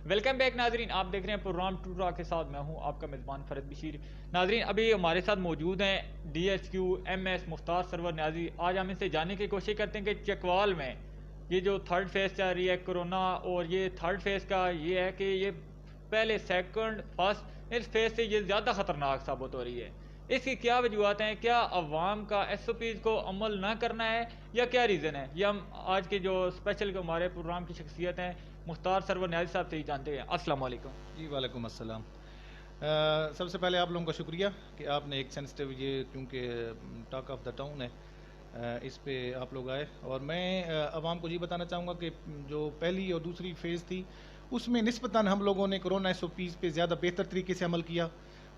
Welcome back ناظرین، آپ دیکھ رہے ہیں پروگرام ٹو ٹاک کے ساتھ میں ہوں آپ کا میزبان فرد بشیر۔ ناظرین ابھی ہمارے ساتھ موجود ہیں D H Q M S Mukhtar Sarwar Niazi. آج ہم ان سے جاننے کی کوشش کرتے ہیں کہ چکوال میں یہ جو تھرڈ فیز چل رہی ہے کرونا، اور یہ تھرڈ فیز کا یہ ہے کہ یہ پہلے سیکنڈ فرسٹ اس فیز سے یہ زیادہ خطرناک ثابت ہو رہی ہے۔ اس کی کیا وجوہات ہیں؟ کیا عوام کا ایس او پیز کو عمل نہ کرنا ہے یا کیا ریزن ہے؟ یہ ہم آج کے جو اسپیشل ہمارے پروگرام کی شخصیت ہیں مختار سرور نیازی صاحب سے ہی جانتے ہیں۔ السلام علیکم جی وعلیکم السلام۔ سب سے پہلے آپ لوگوں کا شکریہ کہ آپ نے ایک سینسٹیو یہ کیونکہ ٹاک آف دا ٹاؤن ہے اس پہ آپ لوگ آئے، اور میں عوام کو یہ بتانا چاہوں گا کہ جو پہلی اور دوسری فیز تھی اس میں نسبتاً ہم لوگوں نے کرونا ایس او پیز پہ زیادہ بہتر طریقے سے عمل کیا،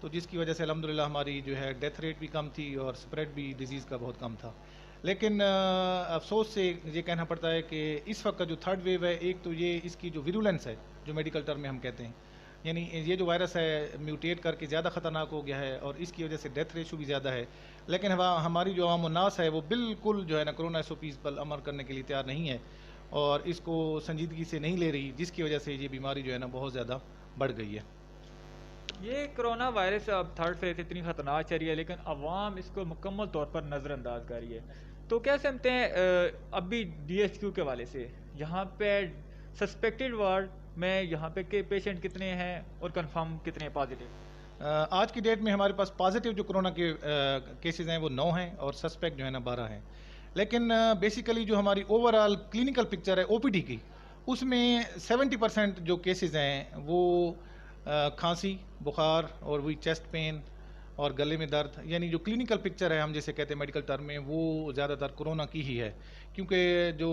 تو جس کی وجہ سے الحمدللہ ہماری جو ہے ڈیتھ ریٹ بھی کم تھی اور اسپریڈ بھی ڈیزیز کا بہت کم تھا۔ لیکن افسوس سے یہ کہنا پڑتا ہے کہ اس وقت کا جو تھرڈ ویو ہے، ایک تو یہ اس کی جو ویرولنس ہے جو میڈیکل ٹرم میں ہم کہتے ہیں، یعنی یہ جو وائرس ہے میوٹیٹ کر کے زیادہ خطرناک ہو گیا ہے اور اس کی وجہ سے ڈیتھ ریشو بھی زیادہ ہے۔ لیکن ہماری جو عوام الناس ہے وہ بالکل جو ہے نا کرونا ایس او پیز پر عمل کرنے کے لیے تیار نہیں ہے اور اس کو سنجیدگی سے نہیں لے رہی، جس کی وجہ سے یہ بیماری جو ہے نا بہت زیادہ بڑھ گئی ہے۔ یہ کرونا وائرس اب تھرڈ فیز اتنی خطرناک چل رہی ہے لیکن عوام اس کو مکمل طور پر نظر انداز کر رہی ہے، تو کیا سمجھتے ہیں اب بھی ڈی ایچ کیو کے حوالے سے یہاں پہ سسپیکٹڈ وارڈ میں یہاں پہ کے پیشنٹ کتنے ہیں اور کنفرم کتنے پازیٹیو؟ آج کی ڈیٹ میں ہمارے پاس پازیٹیو جو کرونا کے کیسز ہیں وہ 9 ہیں اور سسپیکٹ جو ہے نا 12 ہیں، لیکن بیسیکلی جو ہماری اوور آل کلینکل پکچر ہے او پی ڈی کی، اس میں 70% جو کیسز ہیں وہ کھانسی، بخار اور وہی چیسٹ پین اور گلے میں درد، یعنی جو کلینکل پکچر ہے ہم جیسے کہتے ہیں میڈیکل ٹرم میں، وہ زیادہ تر کرونا کی ہی ہے، کیونکہ جو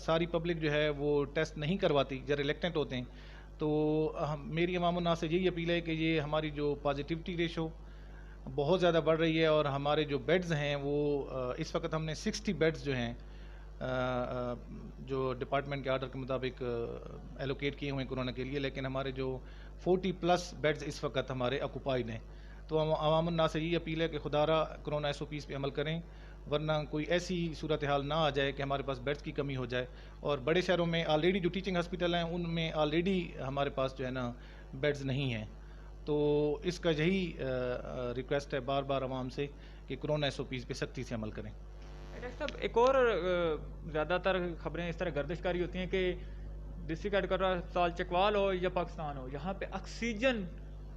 ساری پبلک جو ہے وہ ٹیسٹ نہیں کرواتی، جو ریلیکٹنٹ ہوتے ہیں، تو میری عوام الناس سے یہی اپیل ہے کہ یہ ہماری جو پازیٹیوٹی ریشو بہت زیادہ بڑھ رہی ہے اور ہمارے جو بیڈز ہیں وہ اس وقت ہم نے 60 بیڈز جو ہیں جو ڈپارٹمنٹ کے آرڈر کے مطابق ایلوکیٹ کیے ہوئے ہیں کرونا کے لیے، لیکن ہمارے جو 40+ بیڈز اس وقت ہمارے آکوپائڈ ہیں۔ تو عوام الناس سے یہ اپیل ہے کہ خدا را کرونا ایس او پیز پہ عمل کریں، ورنہ کوئی ایسی صورتحال نہ آ جائے کہ ہمارے پاس بیڈز کی کمی ہو جائے، اور بڑے شہروں میں آلریڈی جو ٹیچنگ ہاسپٹل ہیں ان میں آلریڈی ہمارے پاس جو ہے نا بیڈز نہیں ہیں۔ تو اس کا یہی ریکویسٹ ہے بار بار عوام سے کہ کرونا ایس او پیز پہ سختی سے عمل کریں۔ ڈاکٹر صاحب ایک اور زیادہ تر خبریں اس طرح گردش کاری ہوتی ہیں کہ ڈسٹرکٹ ہیڈ ہسپتال چکوال ہو یا پاکستان ہو، یہاں پہ آکسیجن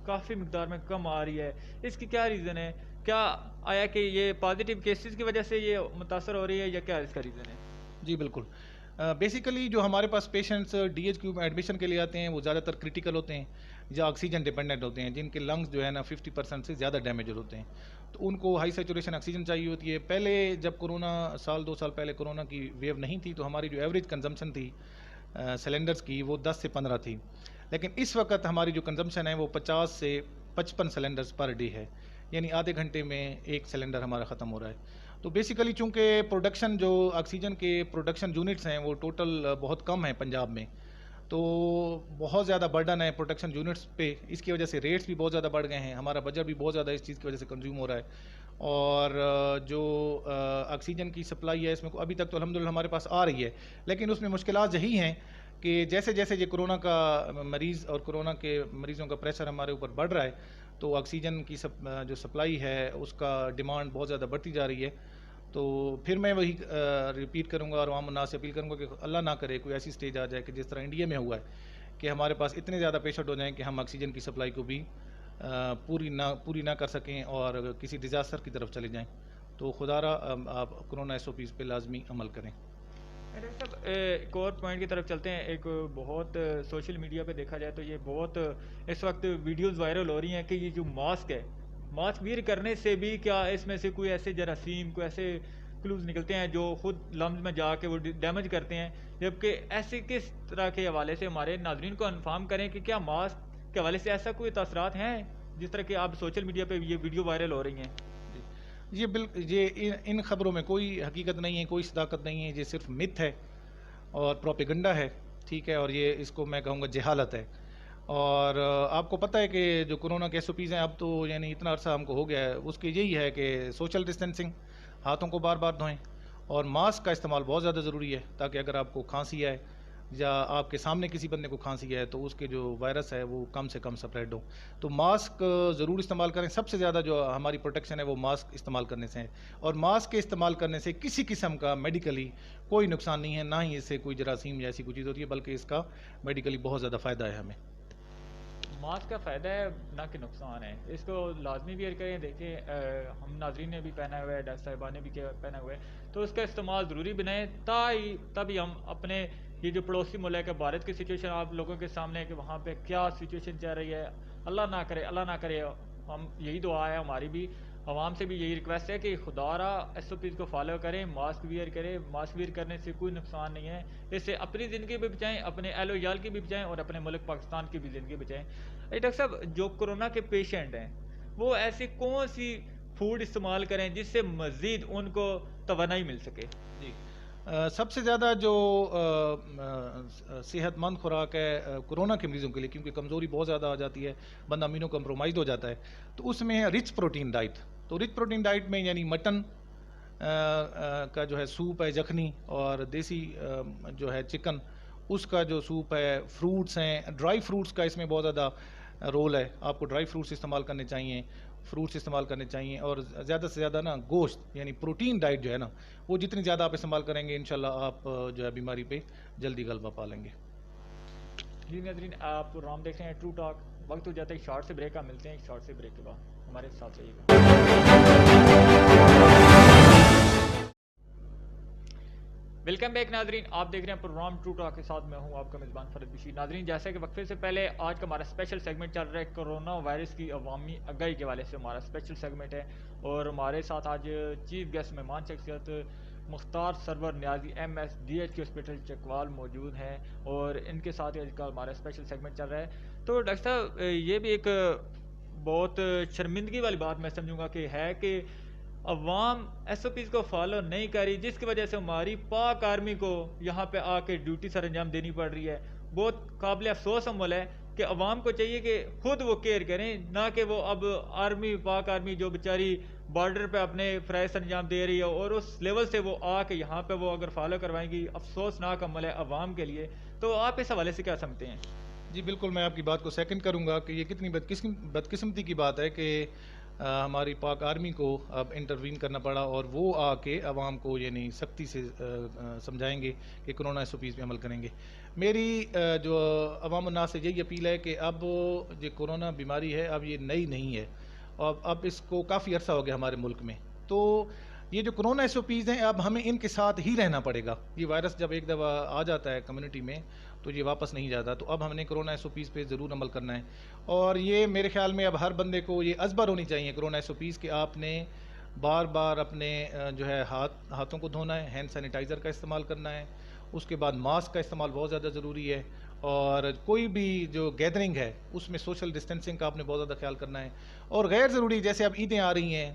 کافی مقدار میں کم آ رہی ہے، اس کی کیا ریزن ہے؟ کیا آیا کہ یہ پازیٹیو کیسز کی وجہ سے یہ متاثر ہو رہی ہے یا کیا اس کا ریزن ہے؟ جی بالکل، بیسیکلی جو ہمارے پاس پیشنٹس ڈی ایچ کیو میں ایڈمیشن کے لیے آتے ہیں وہ زیادہ تر کریٹیکل ہوتے ہیں یا آکسیجن ڈیپینڈنٹ ہوتے ہیں، جن کے لنگس جو ہے نا 50% سے زیادہ ڈیمیجڈ ہوتے ہیں، تو ان کو ہائی سیچوریشن آکسیجن چاہیے ہوتی ہے۔ پہلے جب کرونا 2 سال پہلے کرونا کی ویو نہیں تھی تو ہماری جو ایوریج کنزمپشن تھی سلنڈرز کی وہ 10 سے 15 تھی، لیکن اس وقت ہماری جو کنزمپشن ہے وہ 50 سے 55 سلنڈرز پر ڈے ہے، یعنی آدھے گھنٹے میں ایک سلنڈر ہمارا ختم ہو رہا ہے۔ تو بیسیکلی چونکہ پروڈکشن جو آکسیجن کے پروڈکشن یونٹس ہیں وہ ٹوٹل بہت کم ہیں پنجاب میں، تو بہت زیادہ برڈن ہے پروڈکشن یونٹس پہ، اس کی وجہ سے ریٹس بھی بہت زیادہ بڑھ گئے ہیں، ہمارا بجٹ بھی بہت زیادہ اس چیز کی وجہ سے کنزیوم ہو رہا ہے، اور جو آکسیجن کی سپلائی ہے اس میں ابھی تک تو الحمدللہ ہمارے پاس آ رہی ہے، لیکن اس میں مشکلات یہی ہیں کہ جیسے جیسے یہ کرونا کا مریض اور کرونا کے مریضوں کا پریشر ہمارے اوپر بڑھ رہا ہے تو آکسیجن کی جو سپلائی ہے اس کا ڈیمانڈ بہت زیادہ بڑھتی جا رہی ہے۔ تو پھر میں وہی ریپیٹ کروں گا اور عوام الناس سے اپیل کروں گا کہ اللہ نہ کرے کوئی ایسی سٹیج آ جائے کہ جس طرح انڈیا میں ہوا ہے کہ ہمارے پاس اتنے زیادہ پیشنٹ ہو جائیں کہ ہم آکسیجن کی سپلائی کو بھی پوری نہ کر سکیں اور کسی ڈیزاسٹر کی طرف چلے جائیں۔ تو خدا را آپ کرونا ایس او پیز پہ لازمی عمل کریں۔ ڈاکٹر صاحب ایک اور پوائنٹ کی طرف چلتے ہیں، ایک بہت سوشل میڈیا پہ دیکھا جائے تو یہ بہت اس وقت ویڈیوز وائرل ہو رہی ہیں کہ یہ جو ماسک ہے، ماسک ویئر کرنے سے بھی کیا اس میں سے کوئی ایسے جراثیم، کوئی ایسے کلوز نکلتے ہیں جو خود لمز میں جا کے وہ ڈیمیج کرتے ہیں، جبکہ ایسے کس طرح کے حوالے سے ہمارے ناظرین کو انفارم کریں کہ کیا ماسک کے حوالے سے ایسا کوئی تاثرات ہیں جس طرح کہ آپ سوشل میڈیا پہ یہ ویڈیو وائرل ہو رہی ہیں؟ یہ ان خبروں میں کوئی حقیقت نہیں ہے، کوئی صداقت نہیں ہے، یہ صرف متھ ہے اور پروپیگنڈا ہے، ٹھیک ہے، اور یہ اس کو میں کہوں گا جہالت ہے۔ اور آپ کو پتہ ہے کہ جو کرونا کے ایس او پیز ہیں اب تو یعنی اتنا عرصہ ہم کو ہو گیا ہے، اس کے یہی ہے کہ سوشل ڈسٹینسنگ، ہاتھوں کو بار بار دھوئیں، اور ماسک کا استعمال بہت زیادہ ضروری ہے تاکہ اگر آپ کو کھانسی آئے، یا آپ کے سامنے کسی بندے کو کھانسی ہے تو اس کے جو وائرس ہے وہ کم سے کم سپریڈ ہو. تو ماسک ضرور استعمال کریں. سب سے زیادہ جو ہماری پروٹیکشن ہے وہ ماسک استعمال کرنے سے ہے, اور ماسک کے استعمال کرنے سے کسی قسم کا میڈیکلی کوئی نقصان نہیں ہے, نہ ہی اس سے کوئی جراثیم یا ایسی کوئی چیز ہوتی ہے, بلکہ اس کا میڈیکلی بہت زیادہ فائدہ ہے ہمیں. ماسک کا فائدہ ہے نہ کہ نقصان ہے, اس کو لازمی ویئر کریں. دیکھیں ہم ناظرین نے بھی پہنا ہوا ہے, ڈاکٹر صاحبہ نے بھی پہنا ہوا ہے, تو اس کا استعمال ضروری بنائیں تبھی ہم اپنے یہ جو پڑوسی ملک ہے بھارت کی سچویشن آپ لوگوں کے سامنے ہے کہ وہاں پہ کیا سچویشن چل رہی ہے, اللہ نہ کرے ہم یہی دعا ہے ہماری بھی, عوام سے بھی یہی ریکویسٹ ہے کہ خدا را ایس او پیز کو فالو کریں, ماسک ویئر کریں. ماسک ویئر کرنے سے کوئی نقصان نہیں ہے, اس سے اپنی زندگی بھی بچائیں, اپنے اہل و عیال کی بھی بچائیں, اور اپنے ملک پاکستان کی بھی زندگی بچائیں. ڈاکٹر صاحب جو کورونا کے پیشنٹ ہیں وہ ایسی کون سی فوڈ استعمال کریں جس سے مزید ان کو توانائی مل سکے؟ جی, سب سے زیادہ جو صحت مند خوراک ہے کورونا کے مریضوں کے لیے, کیونکہ کمزوری بہت زیادہ آ جاتی ہے, بندہ امینو کمپرومائزڈ ہو جاتا ہے, تو اس میں ہے رچ پروٹین ڈائٹ. تو رچ پروٹین ڈائٹ میں یعنی مٹن کا جو ہے سوپ ہے یخنی, اور دیسی جو ہے چکن اس کا جو سوپ ہے, فروٹس ہیں, ڈرائی فروٹس کا اس میں بہت زیادہ رول ہے. آپ کو ڈرائی فروٹس استعمال کرنے چاہیے, فروٹس استعمال کرنے چاہیے, اور زیادہ سے زیادہ نا گوشت یعنی پروٹین ڈائٹ جو ہے نا وہ جتنی زیادہ آپ استعمال کریں گے انشاءاللہ آپ جو ہے بیماری پہ جلدی غلبہ پا لیں گے. جی ناظرین, آپ پروگرام دیکھ رہے ہیں ٹرو ٹاک. وقت ہو جاتا ہے شارٹ سے بریک کا, ملتے ہیں شارٹ سے بریک کے بعد, ہمارے ساتھ رہیے گا. ویلکم بیک ناظرین, آپ دیکھ رہے ہیں پروگرام ٹرو ٹاک کے ساتھ میں ہوں آپ کا میزبان فرد بشیر. ناظرین جیسا کہ وقفے سے پہلے آج کا ہمارا اسپیشل سیگمنٹ چل رہا ہے کورونا وائرس کی عوامی آگاہی کے حوالے سے ہمارا اسپیشل سیگمنٹ ہے, اور ہمارے ساتھ آج چیف گیسٹ مہمان شخصیت Mukhtar Sarwar Niazi M S D H Q hospital Chakwal موجود ہیں, اور ان کے ساتھ آج کا ہمارا اسپیشل سیگمنٹ چل رہا ہے. تو ڈاکٹر صاحب یہ بھی ایک بہت شرمندگی والی بات میں سمجھوں گا کہ ہے کہ عوام ایس او پیز کو فالو نہیں کر رہی, جس کی وجہ سے ہماری پاک آرمی کو یہاں پہ آ کے ڈیوٹی سر انجام دینی پڑ رہی ہے. بہت قابل افسوس عمل ہے کہ عوام کو چاہیے کہ خود وہ کیئر کریں, نہ کہ وہ اب پاک آرمی جو بیچاری بارڈر پہ اپنے فرائض سر انجام دے رہی ہے اور اس لیول سے وہ آ کے یہاں پہ وہ اگر فالو کروائیں گی, افسوسناک عمل ہے عوام کے لیے. تو آپ اس حوالے سے کیا سمجھتے ہیں؟ جی بالکل, میں آپ کی بات کو سیکنڈ کروں گا کہ یہ کتنی بدقسمتی کی بات ہے کہ ہماری پاک آرمی کو اب انٹروین کرنا پڑا, اور وہ آ کے عوام کو یعنی سختی سے سمجھائیں گے کہ کورونا ایس او پیز پہ عمل کریں گے. میری جو عوام الناس سے یہی اپیل ہے کہ اب جو کورونا بیماری ہے اب یہ نئی نہیں ہے, اور اب اس کو کافی عرصہ ہو گیا ہمارے ملک میں. تو یہ جو کورونا ایس او پیز ہیں اب ہمیں ان کے ساتھ ہی رہنا پڑے گا. یہ وائرس جب ایک دفعہ آ جاتا ہے کمیونٹی میں تو یہ واپس نہیں جاتا, تو اب ہم نے کورونا ایس او پیز پہ ضرور عمل کرنا ہے. اور یہ میرے خیال میں اب ہر بندے کو یہ ازبر ہونی چاہیے کورونا ایس او پیز کہ آپ نے بار بار اپنے جو ہے ہاتھوں کو دھونا ہے, ہینڈ سینیٹائزر کا استعمال کرنا ہے, اس کے بعد ماسک کا استعمال بہت زیادہ ضروری ہے, اور کوئی بھی جو گیدرنگ ہے اس میں سوشل ڈسٹینسنگ کا آپ نے بہت زیادہ خیال کرنا ہے. اور غیر ضروری جیسے اب عیدیں آ رہی ہیں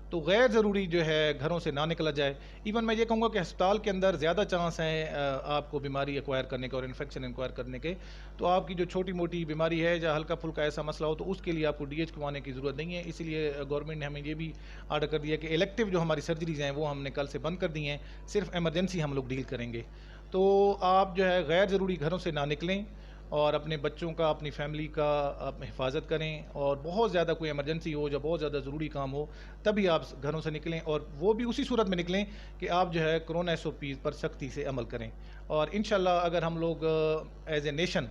تو غیر ضروری جو ہے گھروں سے نہ نکلا جائے. ایون میں یہ کہوں گا کہ ہسپتال کے اندر زیادہ چانس ہیں آپ کو بیماری ایکوائر کرنے کے اور انفیکشن ایکوائر کرنے کے. تو آپ کی جو چھوٹی موٹی بیماری ہے یا ہلکا پھلکا ایسا مسئلہ ہو تو اس کے لیے آپ کو ڈی ایچ کو آنے کی ضرورت نہیں ہے. اسی لیے گورنمنٹ نے ہمیں یہ بھی آرڈر کر دیا کہ الیکٹیو جو ہماری سرجریز ہیں وہ ہم نے کل سے بند کر دی ہیں, صرف ایمرجنسی ہم لوگ ڈیل کریں گے. تو آپ جو ہے غیر ضروری گھروں سے نہ نکلیں, اور اپنے بچوں کا اپنی فیملی کا آپ حفاظت کریں, اور بہت زیادہ کوئی ایمرجنسی ہو یا بہت زیادہ ضروری کام ہو تبھی آپ گھروں سے نکلیں, اور وہ بھی اسی صورت میں نکلیں کہ آپ جو ہے کورونا ایس او پیز پر سختی سے عمل کریں. اور انشاءاللہ اگر ہم لوگ ایز اے نیشن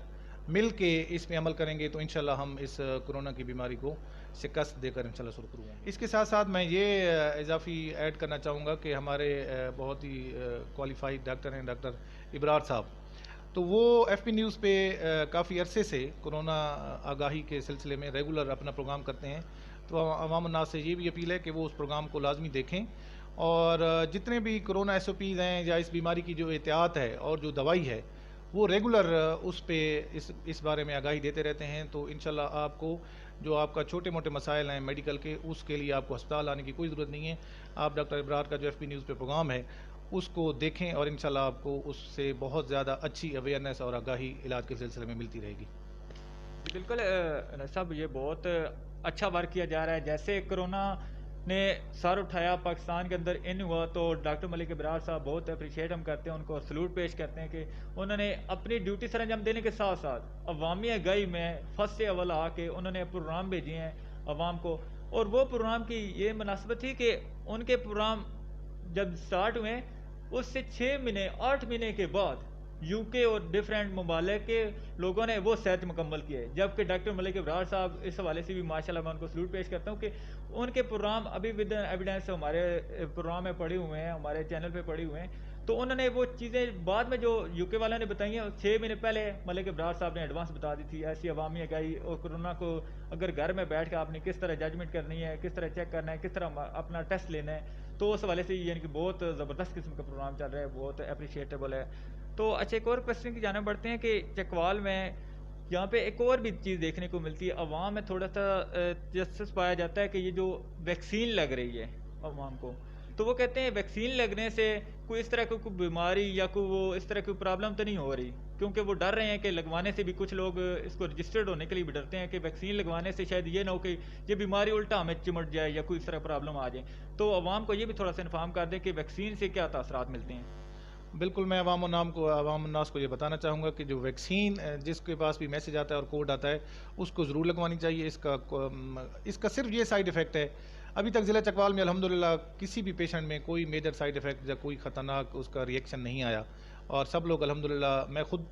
مل کے اس پہ عمل کریں گے تو انشاءاللہ ہم اس کورونا کی بیماری کو شکست دے کر انشاءاللہ سرخرو ہوں گے. اس کے ساتھ ساتھ میں یہ اضافی ایڈ کرنا چاہوں گا کہ ہمارے بہت ہی کوالیفائڈ ڈاکٹر ہیں ڈاکٹر ابرار صاحب, تو وہ ایف پی نیوز پہ کافی عرصے سے کورونا آگاہی کے سلسلے میں ریگولر اپنا پروگرام کرتے ہیں. تو عوام الناس سے یہ بھی اپیل ہے کہ وہ اس پروگرام کو لازمی دیکھیں, اور جتنے بھی کورونا ایس او پیز ہیں یا اس بیماری کی جو احتیاط ہے اور جو دوائی ہے وہ ریگولر اس پہ اس بارے میں آگاہی دیتے رہتے ہیں. تو انشاءاللہ آپ کو جو آپ کا چھوٹے موٹے مسائل ہیں میڈیکل کے, اس کے لیے آپ کو ہسپتال آنے کی کوئی ضرورت نہیں ہے. آپ ڈاکٹر ابرار کا جو ایف پی نیوز پہ پروگرام ہے اس کو دیکھیں, اور انشاءاللہ آپ کو اس سے بہت زیادہ اچھی اویئرنیس اور آگاہی علاج کے سلسلے میں ملتی رہے گی. بالکل صاحب, یہ بہت اچھا ورک کیا جا رہا ہے. جیسے کرونا نے سر اٹھایا، پاکستان کے اندر ان ہوا، تو ڈاکٹر ملک ابرار صاحب بہت اپریشیٹ ہم کرتے ہیں ان کو، اور سلوٹ پیش کرتے ہیں کہ انہوں نے اپنی ڈیوٹی سر انجام دینے کے ساتھ ساتھ عوامی آگاہی میں فرسٹ سے اول آ کے انہوں نے پروگرام بھیجے ہیں عوام کو. اور وہ پروگرام کی یہ مناسبت تھی کہ ان کے پروگرام جب سٹارٹ ہوئے اس سے 6 مہینے 8 مہینے کے بعد یو کے اور ڈفرینٹ ممالک کے لوگوں نے وہ سیٹ مکمل کیے، جبکہ ڈاکٹر ملک ابرار صاحب اس حوالے سے بھی ماشاءاللہ میں ان کو سلوٹ پیش کرتا ہوں کہ ان کے پروگرام ابھی ود ایویڈینس ہمارے پروگرام میں پڑے ہوئے ہیں، ہمارے چینل پہ پڑے ہوئے ہیں. تو انہوں نے وہ چیزیں بعد میں جو یو کے والوں نے بتائی ہیں 6 مہینے پہلے ملک ابرار صاحب نے ایڈوانس بتا دی تھی، ایسی عوامی آگاہی. اور کورونا کو اگر گھر میں بیٹھ کے آپ نے کس طرح ججمنٹ کرنی ہے، کس طرح چیک کرنا ہے، کس طرح اپنا ٹیسٹ لینا ہے، تو اس حوالے سے یعنی کہ بہت زبردست قسم کا پروگرام چل رہا ہے، بہت اپریشیٹیبل ہے. تو اچھا ایک اور کوشچن کی جانب بڑھتے ہیں کہ چکوال میں یہاں پہ ایک اور بھی چیز دیکھنے کو ملتی ہے، عوام میں تھوڑا سا جسٹس پایا جاتا ہے کہ یہ جو ویکسین لگ رہی ہے عوام کو، تو وہ کہتے ہیں ویکسین لگنے سے کوئی اس طرح کی کوئی بیماری یا کوئی وہ اس طرح کی پرابلم تو نہیں ہو رہی، کیونکہ وہ ڈر رہے ہیں کہ لگوانے سے بھی کچھ لوگ اس کو رجسٹرڈ ہونے کے لیے بھی ڈرتے ہیں کہ ویکسین لگوانے سے شاید یہ نہ ہو کہ یہ بیماری الٹا ہمیں چمٹ جائے یا کوئی اس طرح پرابلم آ جائے. تو عوام کو یہ بھی تھوڑا سا انفارم کر دیں کہ ویکسین سے کیا تاثرات ملتے ہیں. بالکل، میں عوام الناس کو یہ بتانا چاہوں گا کہ جو ویکسین جس کے پاس بھی میسج آتا ہے اور کوڈ آتا ہے اس کو ضرور لگوانی چاہیے. اس کا صرف یہ سائیڈ ایفیکٹ ہے، ابھی تک ضلع چکوال میں الحمدللہ کسی بھی پیشنٹ میں کوئی میجر سائیڈ ایفیکٹ یا کوئی خطرناک اس کا ریئیکشن نہیں آیا، اور سب لوگ الحمدللہ، میں خود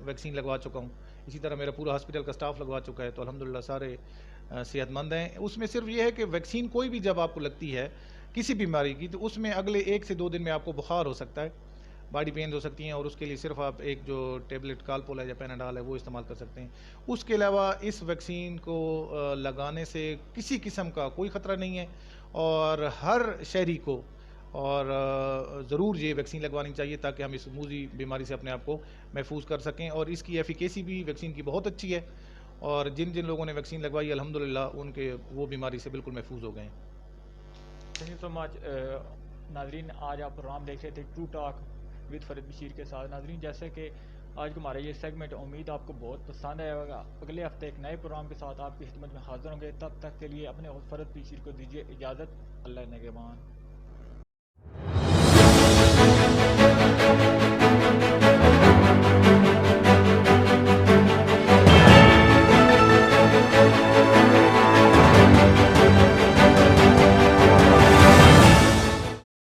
ویکسین لگوا چکا ہوں، اسی طرح میرا پورا ہاسپٹل کا اسٹاف لگوا چکا ہے، تو الحمدللہ سارے صحت مند ہیں. اس میں صرف یہ ہے کہ ویکسین کوئی بھی جب آپ کو لگتی ہے کسی بیماری کی، تو اس میں اگلے 1 سے 2 دن میں آپ کو بخار ہو سکتا ہے، باڈی پینز ہو سکتی ہیں، اور اس کے لیے صرف آپ ایک جو ٹیبلٹ کالپول ہے یا پیناڈال ہے وہ استعمال کر سکتے ہیں. اس کے علاوہ اس ویکسین کو لگانے سے کسی قسم کا کوئی خطرہ نہیں ہے، اور ہر شہری کو اور ضرور یہ ویکسین لگوانی چاہیے تاکہ ہم اس موذی بیماری سے اپنے آپ کو محفوظ کر سکیں. اور اس کی ایفیکیسی بھی ویکسین کی بہت اچھی ہے، اور جن لوگوں نے ویکسین لگوائی الحمدللہ ان کے وہ بیماری سے بالکل محفوظ ہو گئے ہیں. تھینک یو سو مچ. ناظرین، آج آپ پروگرام دیکھ رہے تھے true talk with Farid Bashir کے ساتھ. ناظرین، جیسے کہ آج کو ہمارا یہ سیگمنٹ امید آپ کو بہت پسند آئے گا. اگلے ہفتے ایک نئے پروگرام کے ساتھ آپ کی خدمت میں حاضر ہوں گے. تب تک کے لیے اپنے فرید بشیر کو دیجیے اجازت. اللہ نگہبان.